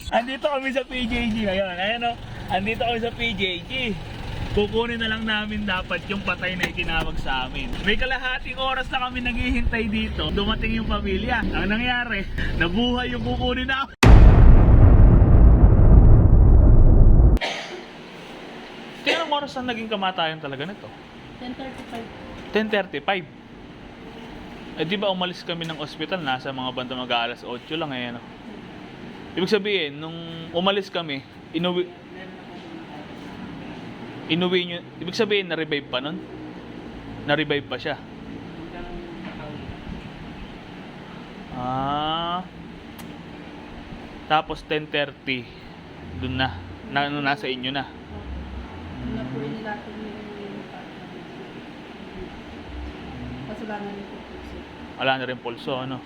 Andito kami sa PJG ngayon. Ayan o. Andito kami sa PJG. Kukunin na lang namin dapat yung patay na itinawag sa amin. May kalahating oras na kami naghihintay dito. Dumating yung pamilya. Ang nangyari, nabuhay yung kukunin na. Kaya ang oras na naging kamatayan talaga nito? 10:35. 10:35. Eh di ba umalis kami ng ospital, nasa mga bandang mag-aalas 8 lang eh, no? Ibig sabihin, nung umalis kami, inuwi nyo, ibig sabihin na-revive pa nun? Na-revive pa siya? Tapos 10:30 dun na, nasa inyo na. Napuwi nila ito yung kasi wala na rin po pulso. Wala na rin pulso, ano?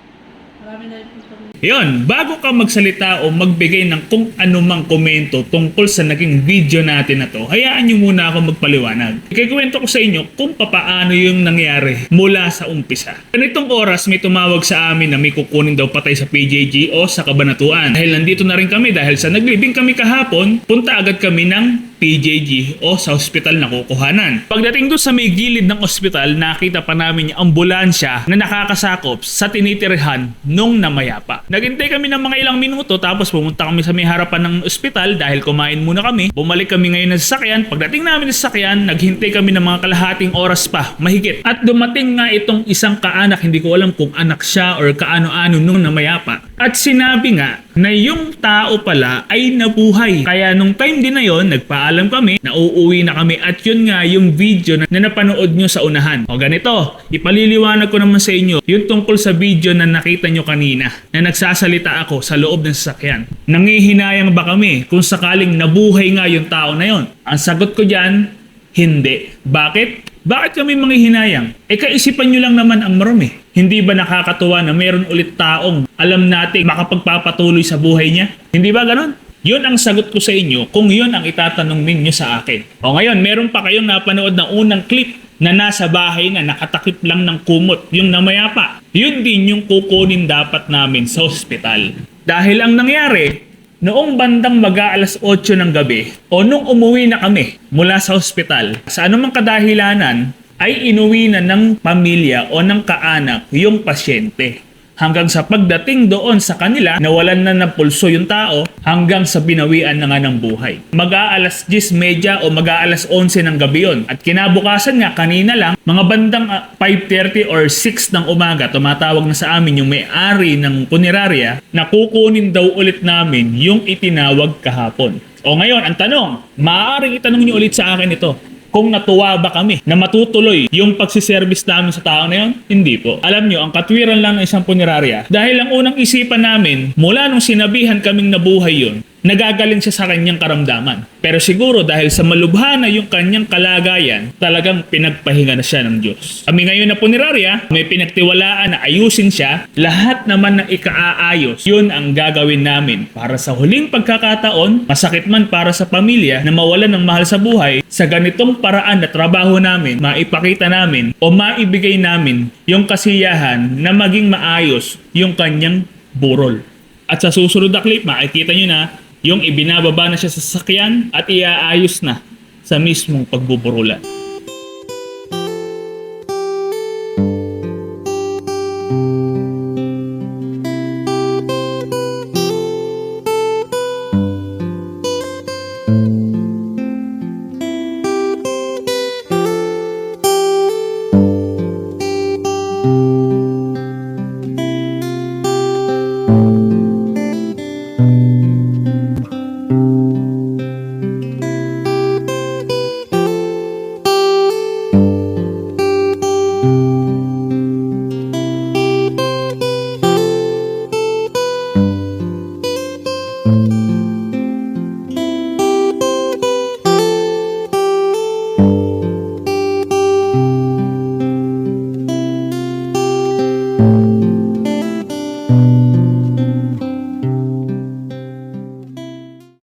Marami na rin po. Yun, bago ka magsalita o magbigay ng kung anumang komento tungkol sa naging video natin na to, hayaan nyo muna ako magpaliwanag. Ikakwento ko sa inyo kung papaano yung nangyari mula sa umpisa. Ganitong oras may tumawag sa amin na may kukunin daw patay sa PJG o sa Kabanatuan. Dahil nandito na rin kami, dahil sa naglibing kami kahapon, punta agad kami ng PJG o sa ospital na kukuhanan. Pagdating doon sa may gilid ng ospital, nakita pa namin yung ambulansya na nakakasakop sa tinitirihan nung namayapa. Naghintay kami ng mga ilang minuto tapos pumunta kami sa may harapan ng ospital dahil kumain muna kami. Bumalik kami ngayon ng sasakyan. Pagdating namin ng sasakyan, naghintay kami ng mga kalahating oras pa, mahigit. At dumating nga itong isang kaanak, hindi ko alam kung anak siya or kaano-ano nung namayapa. At sinabi nga na yung tao pala ay nabuhay. Kaya nung time din na yon, nagpaalam kami na uuwi na kami at yun nga yung video na napanood nyo sa unahan. O ganito, ipaliliwanag ko naman sa inyo yung tungkol sa video na nakita nyo kanina na nagsasalita ako sa loob ng sasakyan. Nangihinayang ba kami kung sakaling nabuhay nga yung tao na yon? Ang sagot ko dyan, hindi. Bakit? Bakit kami manghihinayang? Kaisipan nyo lang naman ang marumi. Hindi ba nakakatuwa na meron ulit taong alam natin makapagpapatuloy sa buhay niya? Hindi ba ganon? Yun ang sagot ko sa inyo kung yun ang itatanong ninyo sa akin. O ngayon, meron pa kayong napanood na unang clip na nasa bahay na nakatakip lang ng kumot, yung namayapa. Yun din yung kukunin dapat namin sa ospital. Dahil ang nangyari, noong bandang mag-aalas 8 ng gabi o nung umuwi na kami mula sa ospital, sa anumang kadahilanan ay inuwi na ng pamilya o ng kaanak yung pasyente. Hanggang sa pagdating doon sa kanila, nawalan na ng pulso yung tao hanggang sa binawian na nga ng buhay. Mag-aalas 10:30 o mag-aalas 11 ng gabi yun. At kinabukasan nga, kanina lang, mga bandang 5:30 or 6 ng umaga, tumatawag na sa amin yung may-ari ng punerarya na kukunin daw ulit namin yung itinawag kahapon. O ngayon, ang tanong, maaaring itanong niyo ulit sa akin ito. Kung natuwa ba kami na matutuloy yung pagsiservice namin sa tao na yun? Hindi po. Alam nyo, ang katwiran lang ng isang punerarya, dahil ang unang isipan namin, mula nung sinabihan kaming nabuhay yun, nagagaling siya sa kanyang karamdaman. Pero siguro dahil sa malubha na yung kanyang kalagayan, talagang pinagpahinga na siya ng Diyos. Kami ngayon na punerarya, may pinagtiwalaan na ayusin siya, lahat naman ng ikaaayos, yun ang gagawin namin para sa huling pagkakataon, masakit man para sa pamilya na mawalan ng mahal sa buhay, sa ganitong paraan na trabaho namin, maipakita namin o maibigay namin yung kasiyahan na maging maayos yung kanyang burol. At sa susunod na clip, makikita nyo na yung ibinababa na siya sa sasakyan at iaayos na sa mismong pagbuburulan.